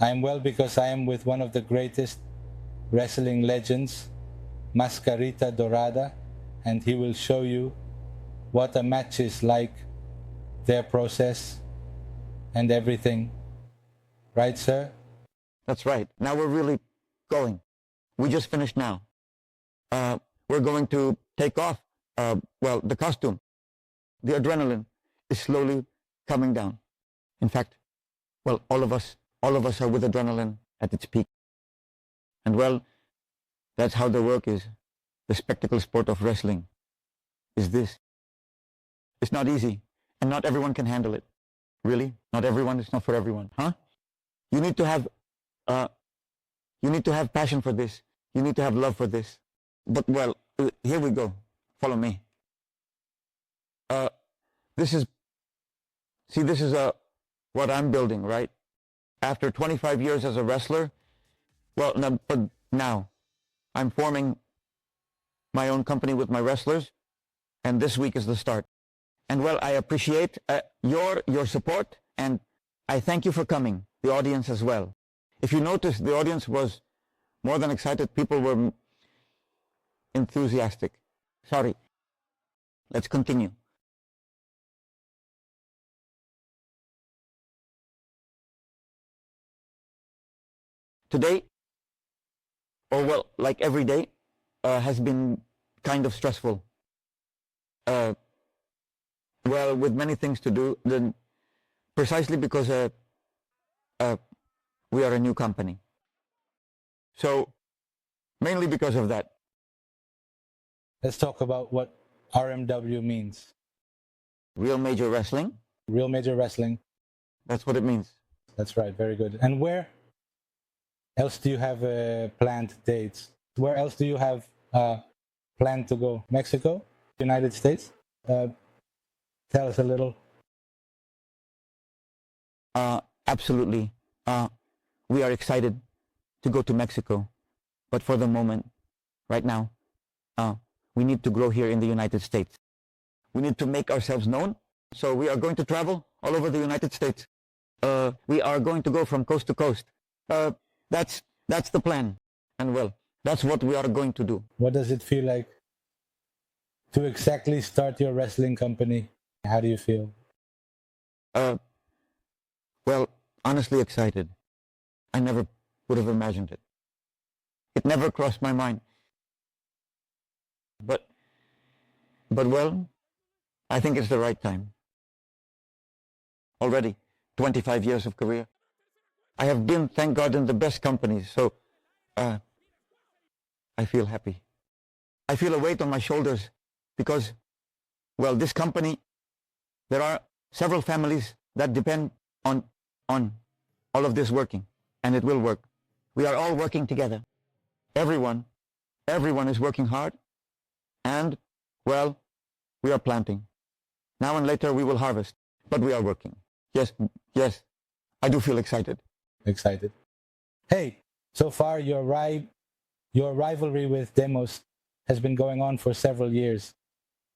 I am well because I am with one of the greatest wrestling legends, Mascarita Dorada, and he will show you what a match is like, their process, and everything. Right, sir? That's right. Now we're really going. We just finished now. We're going to take off. Well, the costume, the adrenaline is slowly coming down. In fact, well, all of us are with adrenaline at its peak. And well, that's how the work is. The spectacle sport of wrestling is this. It's not easy, and not everyone can handle it. Really? Not everyone? It's not for everyone, huh? You need to have passion for this. You need to have love for this. But well, here we go. Follow me. This is what I'm building, right? After 25 years as a wrestler, well, but now I'm forming my own company with my wrestlers, and this week is the start. And well, I appreciate your support, and I thank you for coming, the audience as well. If you notice, the audience was more than excited. People were enthusiastic. Sorry. Let's continue. Today, or well, like every day, has been kind of stressful. Well, with many things to do, then precisely because we are a new company. So, mainly because of that. Let's talk about what RMW means. Real Major Wrestling? Real Major Wrestling. That's what it means. That's right, very good. And where else do you have planned dates? Where else do you have planned to go? Mexico? United States? Tell us a little. Absolutely. We are excited to go to Mexico. But for the moment, right now, we need to grow here in the United States. We need to make ourselves known. So we are going to travel all over the United States. We are going to go from coast to coast. That's the plan. And well, that's what we are going to do. What does it feel like to exactly start your wrestling company? How do you feel? Well, honestly excited. I never would have imagined it. It never crossed my mind. But well, I think it's the right time. Already, 25 years of career. I have been, thank God, in the best companies, so I feel happy. I feel a weight on my shoulders because, well, this company, there are several families that depend on all of this working, and it will work. We are all working together. Everyone is working hard, and, well, we are planting. Now and later we will harvest, but we are working. Yes, I do feel excited. Excited. Hey, so far your rivalry with Demos has been going on for several years.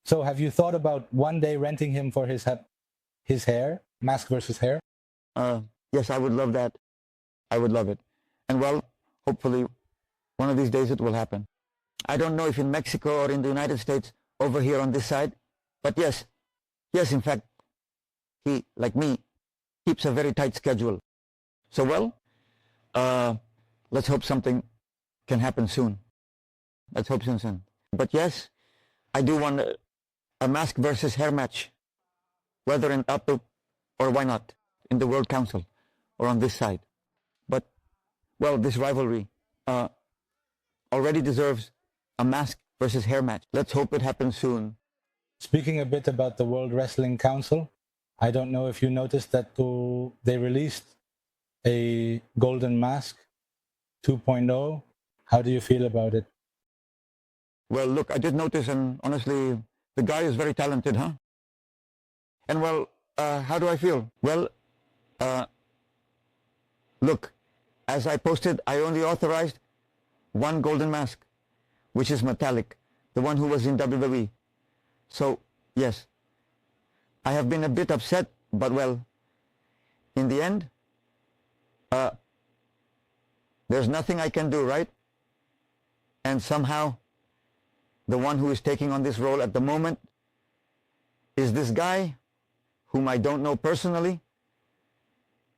So have you thought about one day renting him for his hair, mask versus hair? Yes, I would love that. I would love it. And well, hopefully one of these days it will happen. I don't know if in Mexico or in the United States, over here on this side, but yes, in fact, he, like me, keeps a very tight schedule. So well, let's hope something can happen soon. Let's hope soon. But yes, I do want a mask versus hair match, whether in Tato or why not, in the World Council or on this side. But, well, this rivalry already deserves a mask versus hair match. Let's hope it happens soon. Speaking a bit about the World Wrestling Council, I don't know if you noticed that they released a Golden Mask 2.0. How do you feel about it? Well, look, I did notice, and honestly, the guy is very talented, huh? And well, how do I feel? Well, look, as I posted, I only authorized one Golden Mask, which is metallic, the one who was in WWE. So, yes, I have been a bit upset, but well, in the end, There's nothing I can do, right? And somehow, the one who is taking on this role at the moment is this guy whom I don't know personally,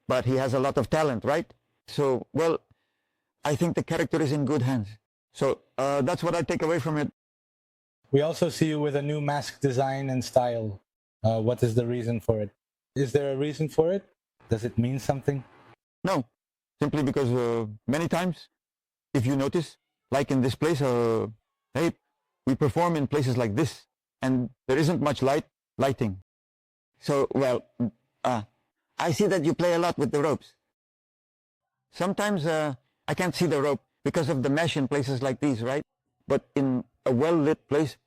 but he has a lot of talent, right? So, well, I think the character is in good hands. So that's what I take away from it. We also see you with a new mask design and style. What is the reason for it? Is there a reason for it? Does it mean something? No, simply because many times, if you notice, like in this place, hey, we perform in places like this, and there isn't much lighting. So, well, I see that you play a lot with the ropes. Sometimes I can't see the rope because of the mesh in places like these, right? But in a well-lit place,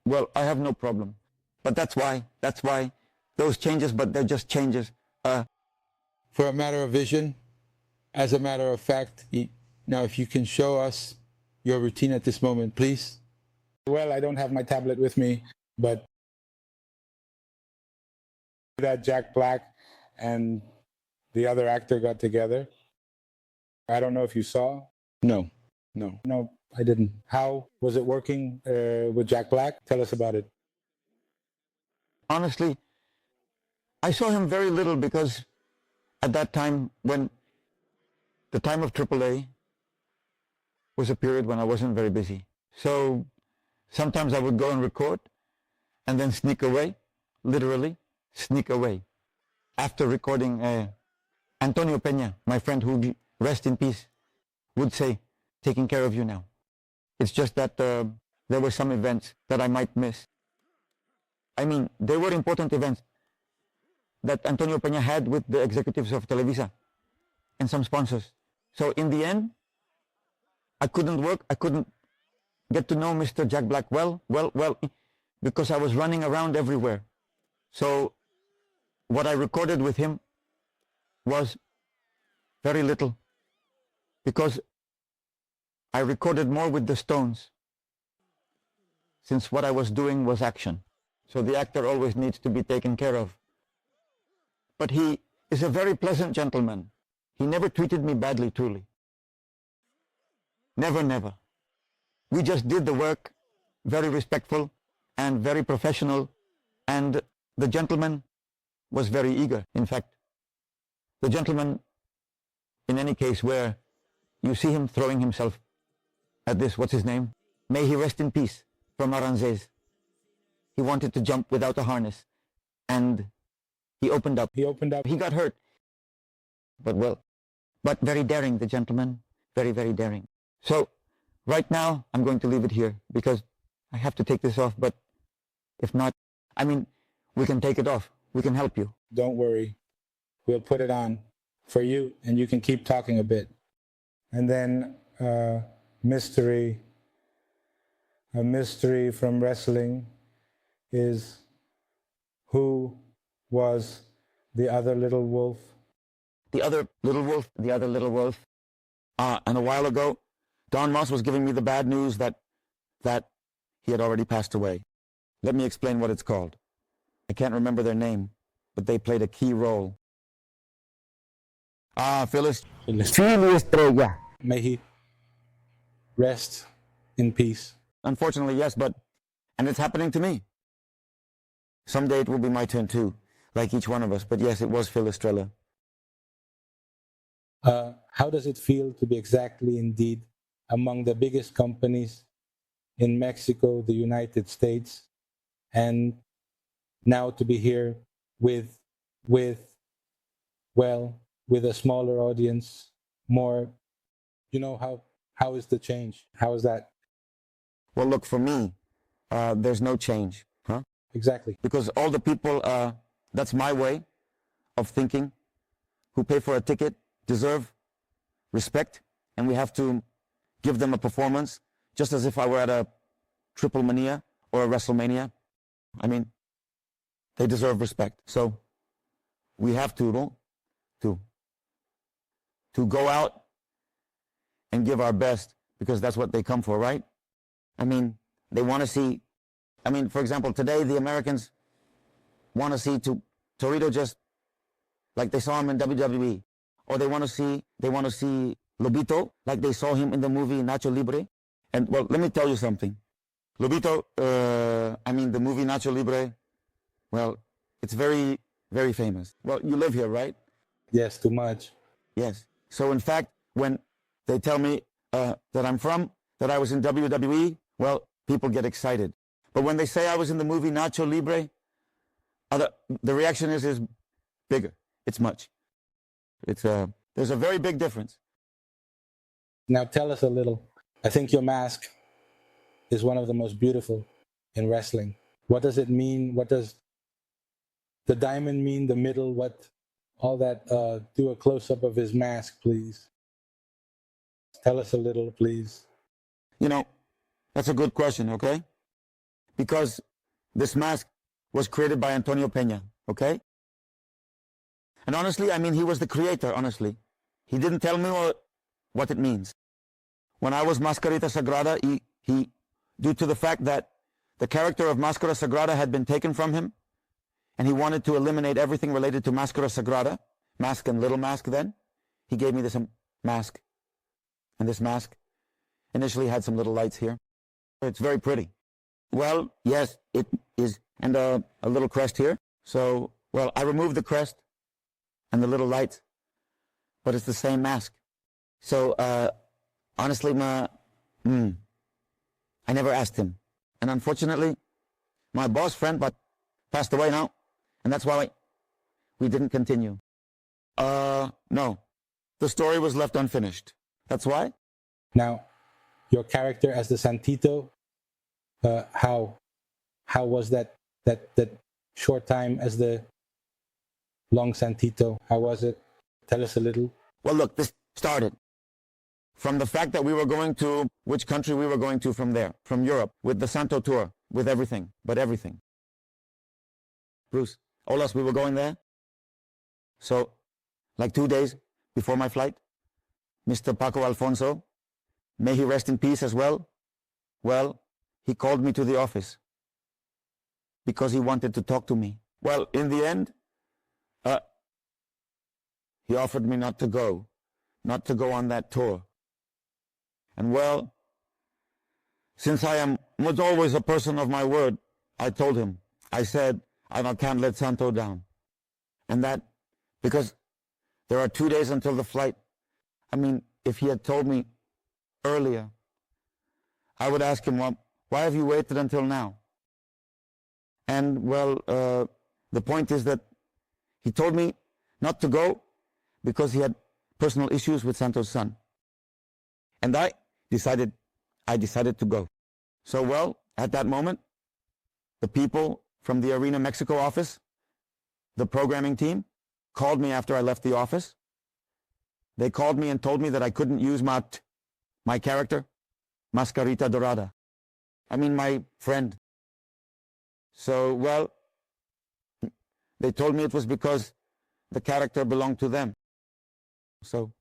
well, I have no problem. But that's why those changes, but they're just changes. For a matter of vision, as a matter of fact, now if you can show us your routine at this moment, please. Well, I don't have my tablet with me, but that Jack Black and the other actor got together. I don't know if you saw. No. No, I didn't. How was it working with Jack Black? Tell us about it. Honestly, I saw him very little because at that time, when the time of AAA was a period when I wasn't very busy. So sometimes I would go and record and then sneak away, literally sneak away. After recording, Antonio Peña, my friend who rest in peace, would say, taking care of you now. It's just that there were some events that I might miss. I mean, they were important events that Antonio Peña had with the executives of Televisa and some sponsors. So in the end, I couldn't work. I couldn't get to know Mr. Jack Black well, because I was running around everywhere. So what I recorded with him was very little, because I recorded more with the Stones, since what I was doing was action. So the actor always needs to be taken care of. But he is a very pleasant gentleman. He never treated me badly, truly. Never. We just did the work, very respectful and very professional, and the gentleman was very eager. In fact, the gentleman, in any case, where you see him throwing himself at this, what's his name? May he rest in peace, from Aranzes. He wanted to jump without a harness, and he opened up. He got hurt. But very daring, the gentleman. Very, very daring. So, right now, I'm going to leave it here, because I have to take this off, but if not, I mean, we can take it off. We can help you. Don't worry. We'll put it on for you, and you can keep talking a bit. And then a mystery from wrestling is, who was the other little wolf? The other little wolf. And a while ago, Don Moss was giving me the bad news that he had already passed away. Let me explain what it's called. I can't remember their name, but they played a key role. Phyllis Estrella. May he rest in peace. Unfortunately, yes, and it's happening to me. Someday it will be my turn too, like each one of us. But yes, it was Phil Estrella. How does it feel to be exactly indeed among the biggest companies in Mexico, the United States, and now to be here with a smaller audience, more, how is the change? How is that? Well, look, for me, there's no change, huh? Exactly. Because all the people, that's my way of thinking, who pay for a ticket deserve respect, and we have to give them a performance, just as if I were at a Triple Mania or a WrestleMania. I mean, they deserve respect. So we have to go out and give our best, because that's what they come for, right? I mean, they want to see, for example, today the Americans want to see Torito just like they saw him in WWE, or they want to see Lobito, like they saw him in the movie Nacho Libre. And well, let me tell you something. Lobito, the movie Nacho Libre, well, it's very, very famous. Well, you live here, right? Yes, too much. Yes. So in fact, when they tell me that I was in WWE, well, people get excited. But when they say I was in the movie Nacho Libre, the reaction is bigger. It's much. There's a very big difference. Now tell us a little. I think your mask is one of the most beautiful in wrestling. What does it mean? What does the diamond mean? The middle? What? All that. Do a close-up of his mask, please. Tell us a little, please. That's a good question, okay? Because this mask was created by Antonio Peña, okay? And honestly, he was the creator, honestly. He didn't tell me what it means. When I was Mascarita Sagrada, he, due to the fact that the character of Mascara Sagrada had been taken from him, and he wanted to eliminate everything related to Mascara Sagrada, mask and little mask then, he gave me this mask. And this mask initially had some little lights here. It's very pretty. Well, yes, it is. And a little crest here. So, well, I removed the crest and the little lights, but it's the same mask. So, honestly, I never asked him. And unfortunately, my boss friend passed away now, and that's why we didn't continue. No, the story was left unfinished. That's why. Now, your character as the Santito, how was that short time as the long Santito? How was it? Tell us a little. Well, look, this started from the fact that we were going to, which country we were going to from there, from Europe, with the Santo Tour, with everything, but everything. Bruce, Olas, we were going there. So, like 2 days before my flight, Mr. Paco Alfonso, may he rest in peace as well, he called me to the office because he wanted to talk to me. Well, in the end, he offered me not to go on that tour. And well, since I was always a person of my word, I told him, I said, I can't let Santo down. And that, because there are 2 days until the flight. If he had told me earlier, I would ask him, well, why have you waited until now? And well, the point is that he told me not to go because he had personal issues with Santo's son. And I decided to go. So well, at that moment, the people from the Arena Mexico office, the programming team, called me after I left the office. They called me and told me that I couldn't use my character, Mascarita Dorada. My friend. So, well, they told me it was because the character belonged to them. So,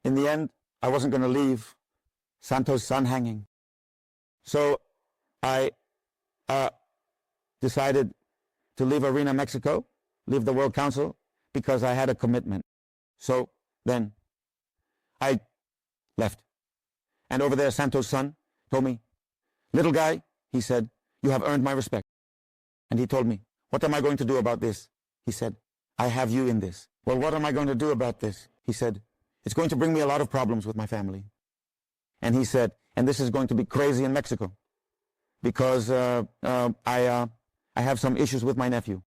in the end, I wasn't going to leave Santo's son hanging. So, I decided to leave Arena Mexico, leave the World Council, because I had a commitment. So, then, I left. And over there, Santo's son told me, little guy, he said, you have earned my respect. And he told me, what am I going to do about this? He said, I have you in this. Well, what am I going to do about this? He said, it's going to bring me a lot of problems with my family. And he said, and this is going to be crazy in Mexico because I have some issues with my nephew.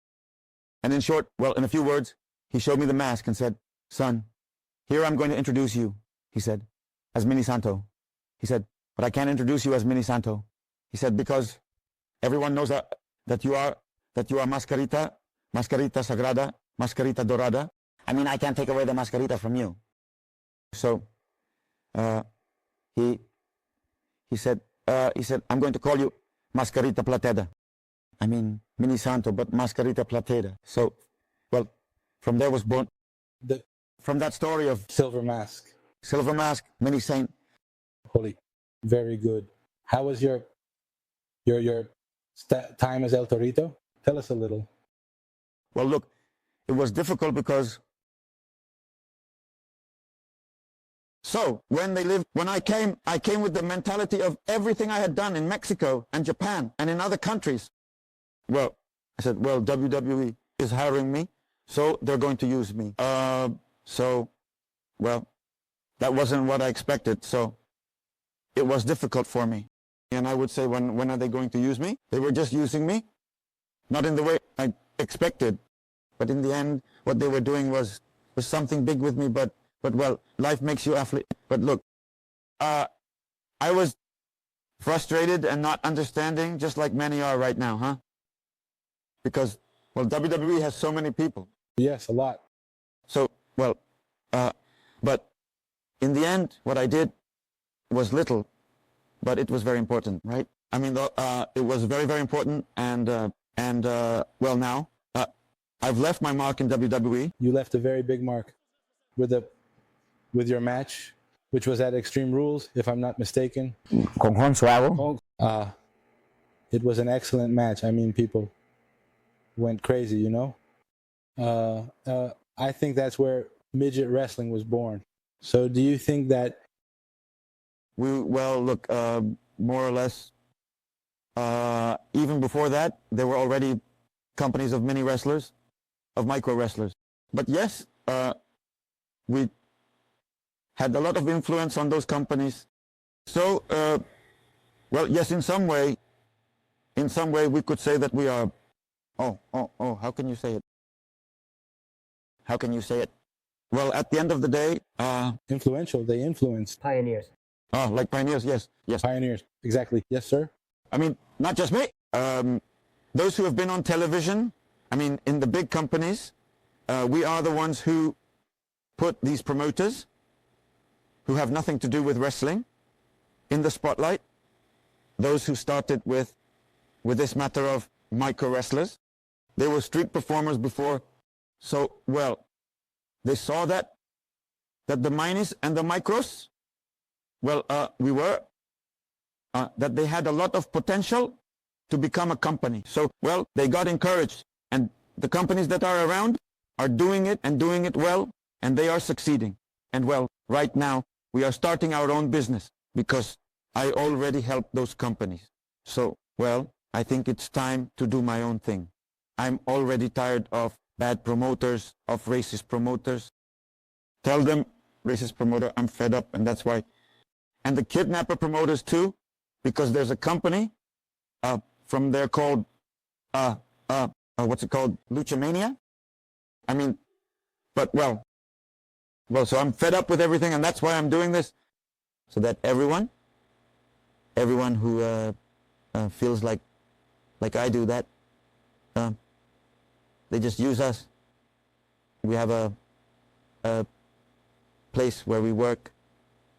And in short, well, in a few words, he showed me the mask and said, son, here I'm going to introduce you, he said, as Mini Santo. He said, but I can't introduce you as Mini Santo. He said, because everyone knows that you are Mascarita Sagrada, Mascarita Dorada. I can't take away the Mascarita from you. So he said, I'm going to call you Mascarita Plateada. Mini Santo, but Mascarita Plateada. So, well, from there was born from that story of Silver Mask, Mini Saint. Holy, very good. How was your time as El Torito? Tell us a little. Well, look, it was difficult because So when I came with the mentality of everything I had done in Mexico and Japan and in other countries. Well, I said, well, WWE is hiring me, so they're going to use me. Well, that wasn't what I expected, so it was difficult for me. And I would say, when are they going to use me? They were just using me, not in the way I expected. But in the end, what they were doing was something big with me, but well, life makes you athlete. But look, I was frustrated and not understanding, just like many are right now, huh? Because, well, WWE has so many people. Yes, a lot. So, well, but in the end, what I did was little, but it was very important, right? I mean, it was very, very important, and well, now, I've left my mark in WWE. You left a very big mark with your match, which was at Extreme Rules, if I'm not mistaken. Con Juan Suavo. It was an excellent match. I mean, people went crazy, you know? I think that's where Midget Wrestling was born. So do you think that... Well, look, more or less, even before that, there were already companies of mini wrestlers, of micro wrestlers. But yes, we had a lot of influence on those companies. So, well, yes, in some way, we could say that we are... how can you say it? How can you say it? Well, at the end of the day... Influential, they influenced. Pioneers. Oh, like pioneers, yes. Pioneers, exactly. Yes, sir. I mean, not just me. Those who have been on television, I mean, in the big companies, we are the ones who put these promoters, who have nothing to do with wrestling, in the spotlight. Those who started with this matter of micro wrestlers. They were street performers before. So, well, they saw that the minis and the micros, well, that they had a lot of potential to become a company. So, well, they got encouraged. And the companies that are around are doing it and doing it well, and they are succeeding. And well, right now, we are starting our own business because I already helped those companies. So, well, I think it's time to do my own thing. I'm already tired of bad promoters, of racist promoters. Tell them, racist promoter, I'm fed up, and that's why. And the kidnapper promoters too, because there's a company from there called, what's it called? Lucha Mania? I mean, but well, so I'm fed up with everything, and that's why I'm doing this, so that everyone who feels like I do that, they just use us. We have a place where we work,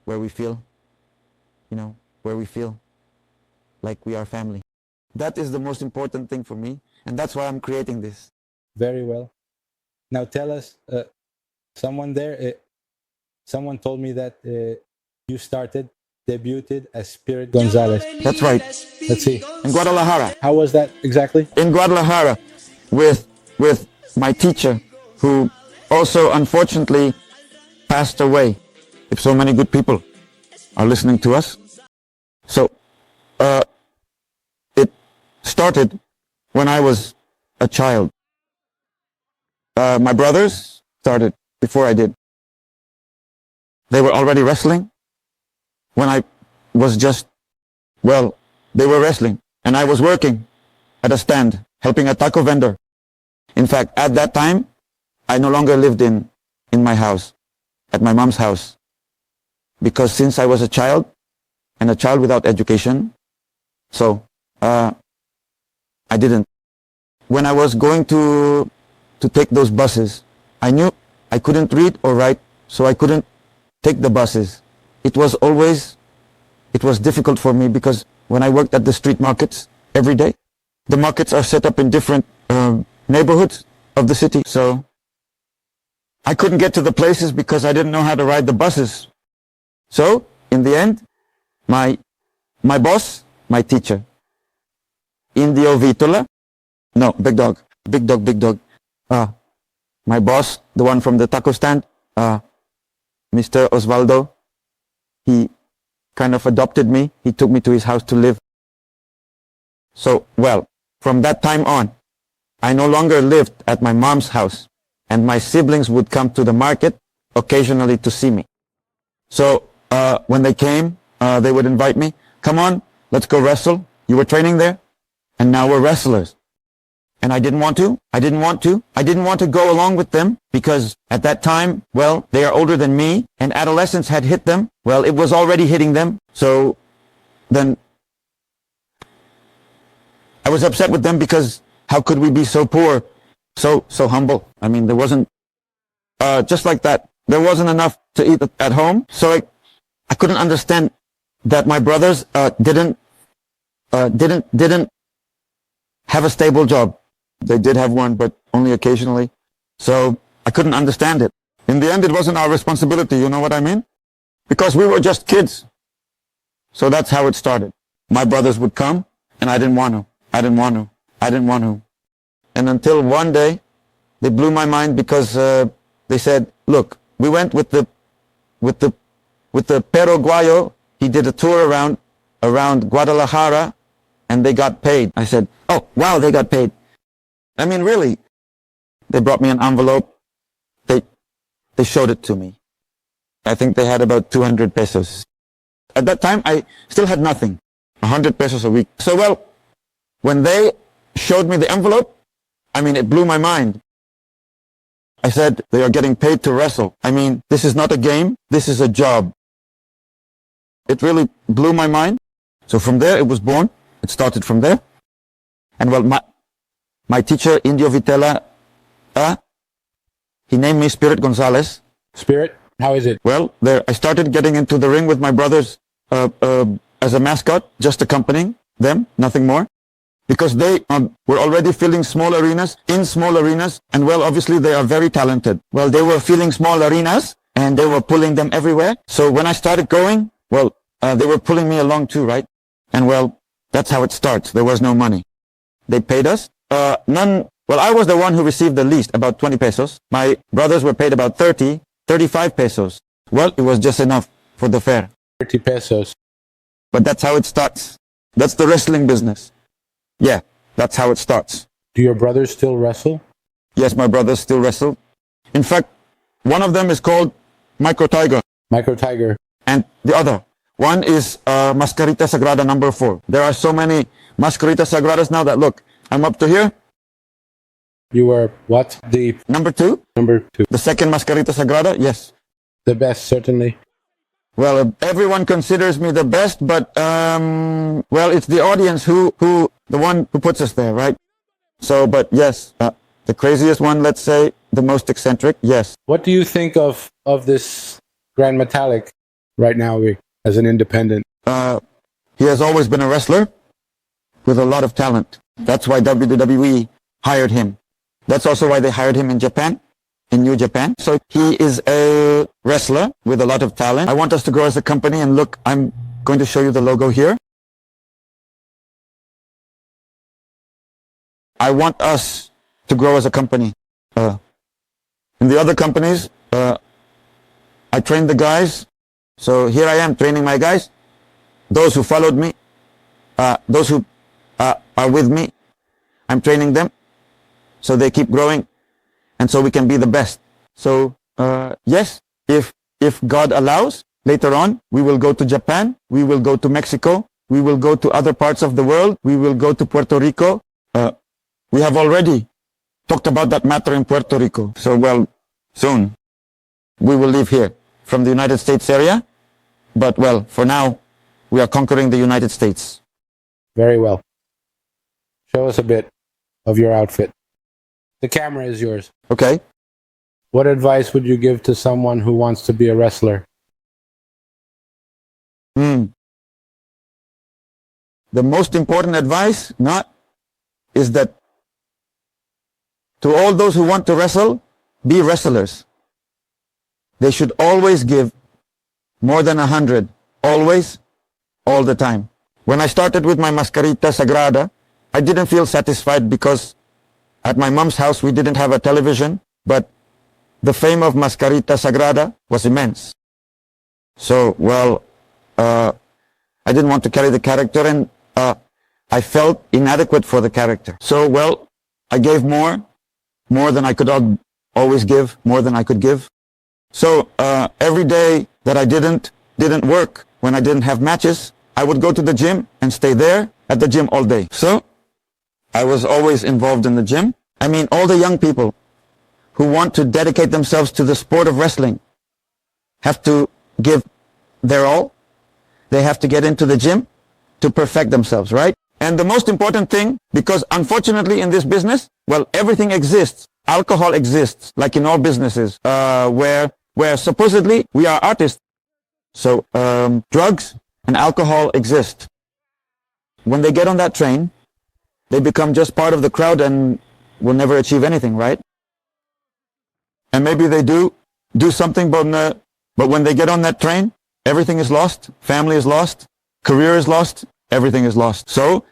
where we feel, where we feel like we are family. That is the most important thing for me, and that's why I'm creating this. Very well. Now tell us, someone told me that you debuted as Spirit Gonzalez. That's right. Let's see. In Guadalajara. How was that exactly? In Guadalajara, with my teacher, who also unfortunately passed away. If so many good people are listening to us. So, it started when I was a child. My brothers started before I did. They were already wrestling when I was they were wrestling, and I was working at a stand, helping a taco vendor. In fact, at that time, I no longer lived in my house, at my mom's house, because since I was a child, and a child without education, so I didn't. When I was going to take those buses, I knew I couldn't read or write, so I couldn't take the buses. It was difficult for me because when I worked at the street markets every day, the markets are set up in different neighborhoods of the city, so I couldn't get to the places because I didn't know how to ride the buses. So, in the end, my boss, my teacher, Indio Vitola, no, big dog, my boss, the one from the taco stand, Mr. Osvaldo he kind of adopted me. He took me to his house to live. So, well, from that time on, I no longer lived at my mom's house, and my siblings would come to the market occasionally to see me. So, when they came, they would invite me, come on, let's go wrestle. You were training there, and now we're wrestlers. And I didn't want to. I didn't want to go along with them because at that time, well, they are older than me and adolescence had hit them. Well, it was already hitting them. So then I was upset with them because how could we be so poor, so humble? I mean, there wasn't, just like that, there wasn't enough to eat at home. So I couldn't understand that my brothers, didn't have a stable job. They did have one, but only occasionally. So I couldn't understand it. In the end, it wasn't our responsibility, you know what I mean? Because we were just kids. So that's how it started. My brothers would come, and I didn't want to. And until one day, they blew my mind because they said, look, we went with the Paraguayo. He did a tour around Guadalajara, and they got paid. I said, oh, wow, they got paid. I mean, really. They brought me an envelope. They showed it to me. I think they had about 200 pesos. At that time, I still had nothing. 100 pesos a week. So, well, when they showed me the envelope, I mean, it blew my mind. I said, they are getting paid to wrestle. I mean, this is not a game. This is a job. It really blew my mind. So from there, it was born. It started from there. And well, my teacher, Indio Vitela, he named me Spirit Gonzalez. Spirit, how is it? Well, there, I started getting into the ring with my brothers as a mascot, just accompanying them, nothing more. Because they were already filling small arenas, and well, obviously they are very talented. Well, they were filling small arenas, and they were pulling them everywhere. So when I started going, well, they were pulling me along too, right? And well, that's how it starts. There was no money. They paid us. Well, I was the one who received the least, about 20 pesos. My brothers were paid about 30, 35 pesos. Well, it was just enough for the fare. 30 pesos. But that's how it starts. That's the wrestling business. Yeah, that's how it starts. Do your brothers still wrestle? Yes, my brothers still wrestle. In fact, one of them is called Micro Tiger. Micro Tiger. And the other one is Mascarita Sagrada number 4. There are so many Mascarita Sagradas now that, look, I'm up to here. You were what? The number 2? Number 2. The second Mascarita Sagrada? Yes. The best, certainly. Well, everyone considers me the best, but, well, it's the audience the one who puts us there, right? So, but yes, the craziest one, let's say, the most eccentric, yes. What do you think of this Grand Metallic right now as an independent? He has always been a wrestler with a lot of talent. That's why WWE hired him. That's also why they hired him in Japan, in New Japan. So he is a wrestler with a lot of talent. I want us to grow as a company, and look, I'm going to show you the logo here. I want us to grow as a company. In the other companies, I trained the guys. So here I am training my guys. Those who followed me, those who are with me, I'm training them. So they keep growing, and so we can be the best. So, yes, if God allows, later on, we will go to Japan, we will go to Mexico, we will go to other parts of the world, we will go to Puerto Rico. We have already talked about that matter in Puerto Rico. So, well, soon, we will leave here from the United States area. But, well, for now, we are conquering the United States. Very well. Show us a bit of your outfit. The camera is yours. Okay. What advice would you give to someone who wants to be a wrestler? The most important advice, is that to all those who want to wrestle, be wrestlers. They should always give more than 100. Always, all the time. When I started with my Mascarita Sagrada, I didn't feel satisfied because at my mom's house we didn't have a television, but the fame of Mascarita Sagrada was immense. So, well, I didn't want to carry the character, and I felt inadequate for the character. So, well, I gave more than I could always give, more than I could give. So every day that I didn't work, when I didn't have matches, I would go to the gym and stay there at the gym all day. So I was always involved in the gym. I mean, all the young people who want to dedicate themselves to the sport of wrestling have to give their all. They have to get into the gym to perfect themselves, right? And the most important thing, because unfortunately in this business, well, everything exists. Alcohol exists, like in all businesses, where supposedly we are artists. So drugs and alcohol exist. When they get on that train, they become just part of the crowd and will never achieve anything, right? And maybe they do something, but when they get on that train, everything is lost. Family is lost. Career is lost. Everything is lost. So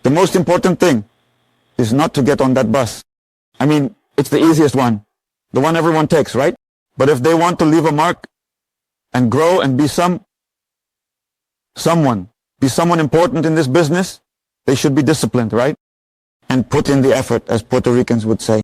the most important thing is not to get on that bus. I mean, it's the easiest one, the one everyone takes, right? But if they want to leave a mark and grow and be someone important in this business, they should be disciplined, right? And put in the effort, as Puerto Ricans would say.